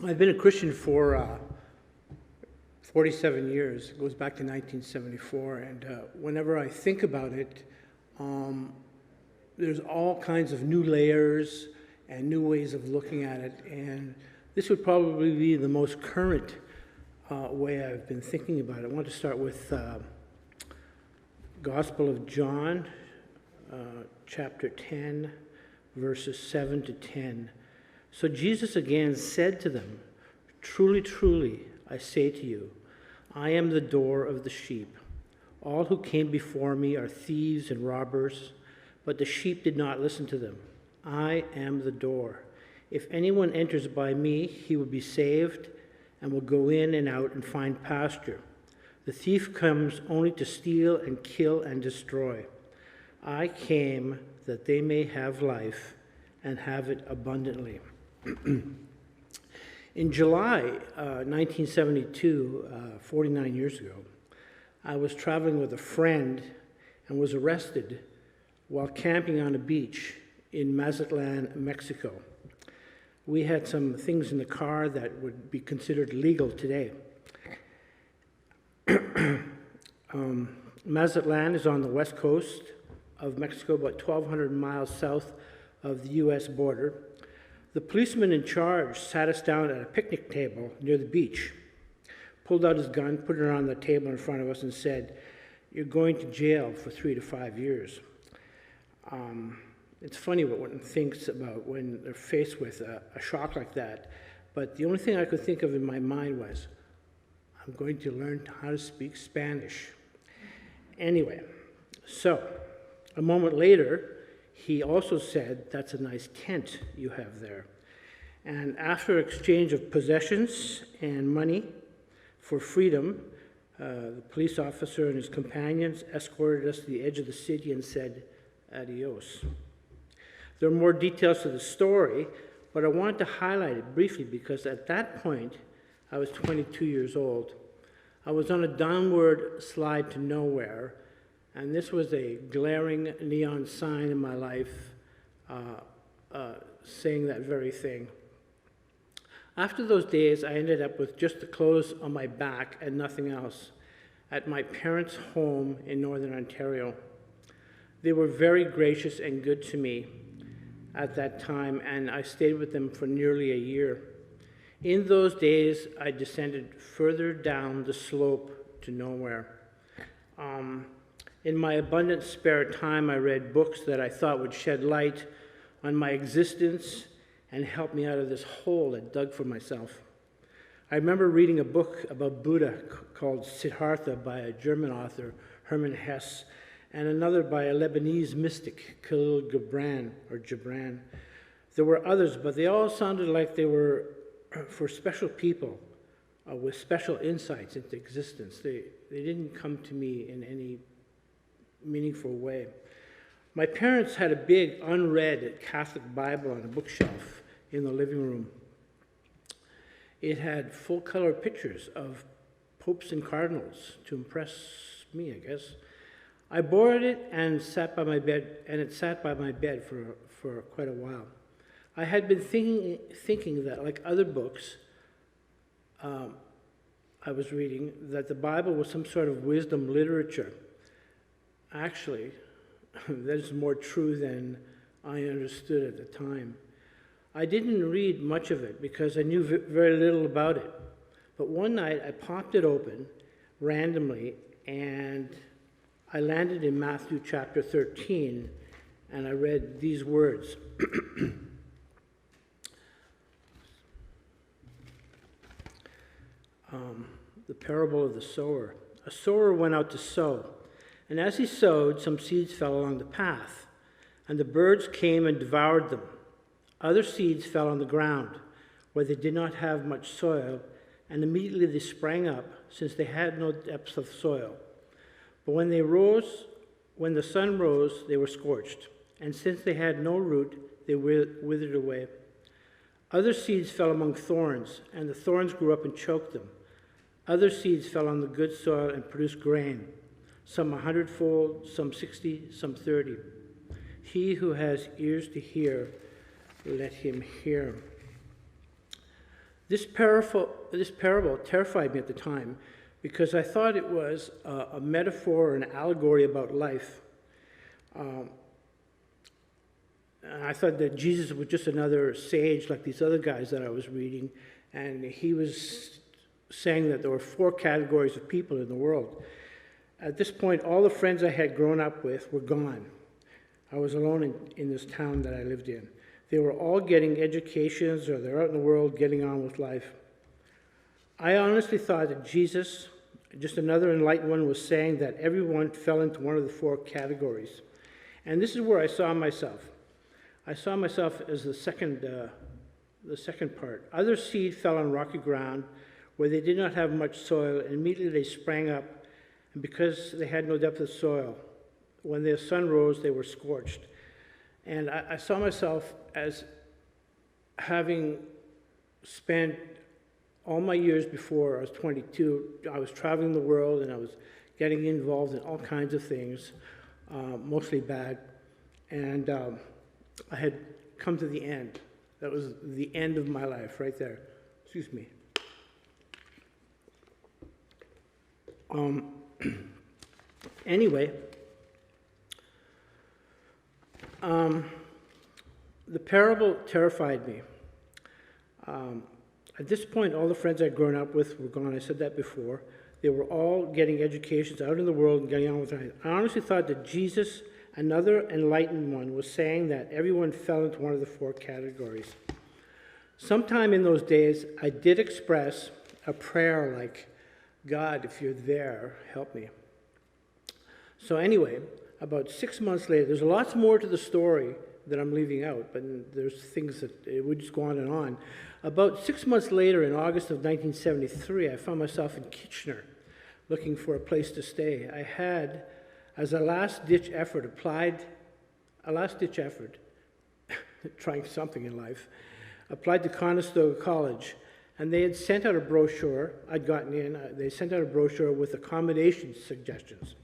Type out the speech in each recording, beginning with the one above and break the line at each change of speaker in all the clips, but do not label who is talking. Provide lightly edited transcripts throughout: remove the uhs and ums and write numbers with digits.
I've been a Christian for 47 years. It goes back to 1974, and whenever I think about it, there's all kinds of new layers and new ways of looking at it, and this would probably be the most current way I've been thinking about it. I want to start with Gospel of John, chapter 10, verses 7 to 10. So Jesus again said to them, "Truly, truly, I say to you, I am the door of the sheep. All who came before me are thieves and robbers, but the sheep did not listen to them. I am the door. If anyone enters by me, he will be saved and will go in and out and find pasture. The thief comes only to steal and kill and destroy. I came that they may have life and have it abundantly." In July 1972, 49 years ago, I was traveling with a friend and was arrested while camping on a beach in Mazatlan, Mexico. We had some things in the car that would be considered legal today. Mazatlan is on the west coast of Mexico, about 1,200 miles south of the U.S. border. The policeman in charge sat us down at a picnic table near the beach, pulled out his gun, put it on the table in front of us, and said, "You're going to jail for 3 to 5 years." It's funny what one thinks about when they're faced with a shock like that, but the only thing I could think of in my mind was, I'm going to learn how to speak Spanish. Anyway, so a moment later, he also said, "That's a nice tent you have there." And after exchange of possessions and money for freedom, the police officer and his companions escorted us to the edge of the city and said, "Adios." There are more details to the story, but I wanted to highlight it briefly because at that point, I was 22 years old. I was on a downward slide to nowhere, and this was a glaring neon sign in my life saying that very thing. After those days, I ended up with just the clothes on my back and nothing else at my parents' home in Northern Ontario. They were very gracious and good to me at that time, and I stayed with them for nearly a year. In those days, I descended further down the slope to nowhere. In my abundant spare time, I read books that I thought would shed light on my existence and help me out of this hole I dug for myself. I remember reading a book about Buddha called Siddhartha by a German author, Hermann Hesse, and another by a Lebanese mystic, Khalil Gibran. There were others, but they all sounded like they were for special people with special insights into existence. They didn't come to me in any meaningful way. My parents had a big unread Catholic Bible on a bookshelf in the living room. It had full-color pictures of popes and cardinals to impress me, I guess. I borrowed it and sat by my bed, and it sat by my bed for quite a while. I had been thinking that, like other books I was reading, that the Bible was some sort of wisdom literature. Actually, that is more true than I understood at the time. I didn't read much of it because I knew very little about it. But one night I popped it open randomly and I landed in Matthew chapter 13 and I read these words. The parable of the sower. A sower went out to sow, and as he sowed, some seeds fell along the path, and the birds came and devoured them. Other seeds fell on the ground, where they did not have much soil, and immediately they sprang up, since they had no depth of soil. But when the sun rose, they were scorched, and since they had no root, they withered away. Other seeds fell among thorns, and the thorns grew up and choked them. Other seeds fell on the good soil and produced grain, some 100-fold, some 60, some 30. He who has ears to hear, let him hear. This parable terrified me at the time because I thought it was a metaphor or an allegory about life. And I thought that Jesus was just another sage like these other guys that I was reading, and he was saying that there were 4 categories of people in the world. At this point, all the friends I had grown up with were gone. I was alone in this town that I lived in. They were all getting educations, or they're out in the world getting on with life. I honestly thought that Jesus, just another enlightened one, was saying that everyone fell into one of the 4 categories. And this is where I saw myself. I saw myself as the second part. Other seed fell on rocky ground where they did not have much soil, and immediately they sprang up, and because they had no depth of soil, when the sun rose, they were scorched. And I saw myself as having spent all my years before I was 22, I was traveling the world and I was getting involved in all kinds of things, mostly bad. And I had come to the end. That was the end of my life right there. Excuse me. Anyway, the parable terrified me. At this point, all the friends I'd grown up with were gone. I said that before. They were all getting educations out in the world and getting on with life. I honestly thought that Jesus, another enlightened one, was saying that everyone fell into one of the 4 categories. Sometime in those days, I did express a prayer like, God, if you're there, help me. So anyway, about 6 months later, there's lots more to the story that I'm leaving out, but there's things that it would just go on and on. About 6 months later, in August of 1973, I found myself in Kitchener looking for a place to stay. I had, as a last-ditch effort, trying something in life, applied to Conestoga College, and they had sent out a brochure. I'd gotten in. They sent out a brochure with accommodation suggestions.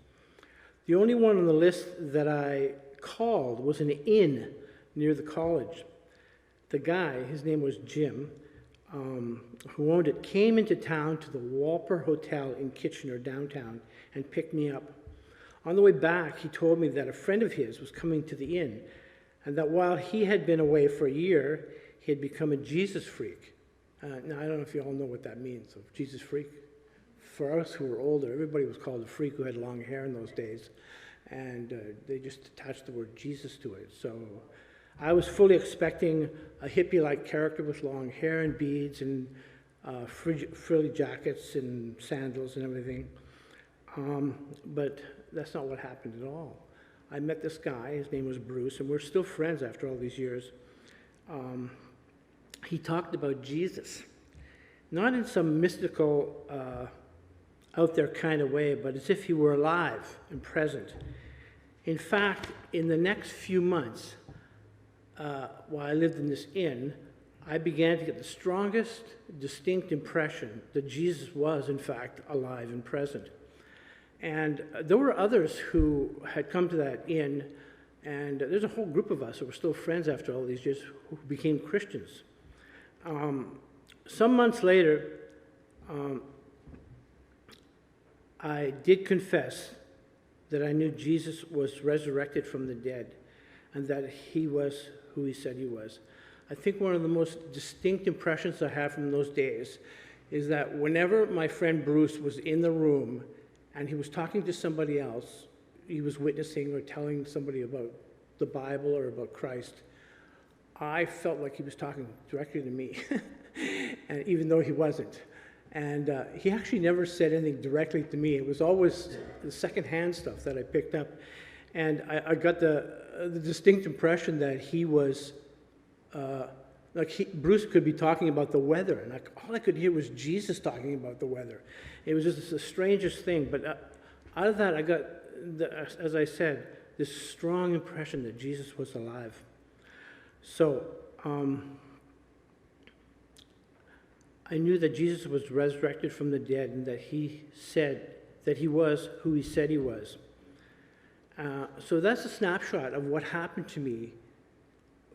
The only one on the list that I called was an inn near the college. The guy, his name was Jim, who owned it, came into town to the Walper Hotel in Kitchener, downtown, and picked me up. On the way back, he told me that a friend of his was coming to the inn, and that while he had been away for a year, he had become a Jesus freak. Now, I don't know if you all know what that means, so Jesus freak. For us who were older, everybody was called a freak who had long hair in those days, and they just attached the word Jesus to it. So I was fully expecting a hippie-like character with long hair and beads and frilly jackets and sandals and everything. But that's not what happened at all. I met this guy, his name was Bruce, and we're still friends after all these years. He talked about Jesus, not in some mystical, out there kind of way, but as if he were alive and present. In fact, in the next few months, while I lived in this inn, I began to get the strongest, distinct impression that Jesus was, in fact, alive and present. And there were others who had come to that inn, and there's a whole group of us who were still friends after all these years who became Christians. Some months later, I did confess that I knew Jesus was resurrected from the dead and that he was who he said he was. I think one of the most distinct impressions I have from those days is that whenever my friend Bruce was in the room and he was talking to somebody else, he was witnessing or telling somebody about the Bible or about Christ, I felt like he was talking directly to me, and even though he wasn't. And he actually never said anything directly to me. It was always the secondhand stuff that I picked up. And I got the distinct impression that he was, Bruce could be talking about the weather, and all I could hear was Jesus talking about the weather. It was just the strangest thing. But out of that, I got, as I said, this strong impression that Jesus was alive. So, I knew that Jesus was resurrected from the dead and that he said that he was who he said he was. So that's a snapshot of what happened to me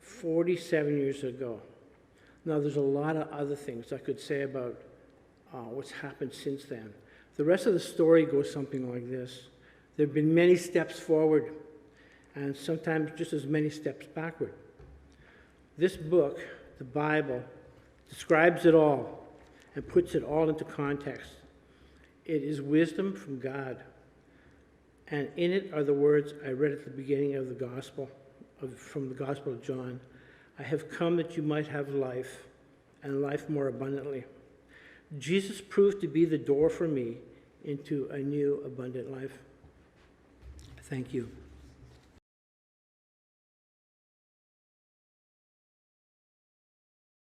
47 years ago. Now, there's a lot of other things I could say about what's happened since then. The rest of the story goes something like this. There have been many steps forward, and sometimes just as many steps backward. This book, the Bible, describes it all and puts it all into context. It is wisdom from God, and in it are the words I read at the beginning of the Gospel, from the Gospel of John. I have come that you might have life, and life more abundantly. Jesus proved to be the door for me into a new abundant life. Thank you.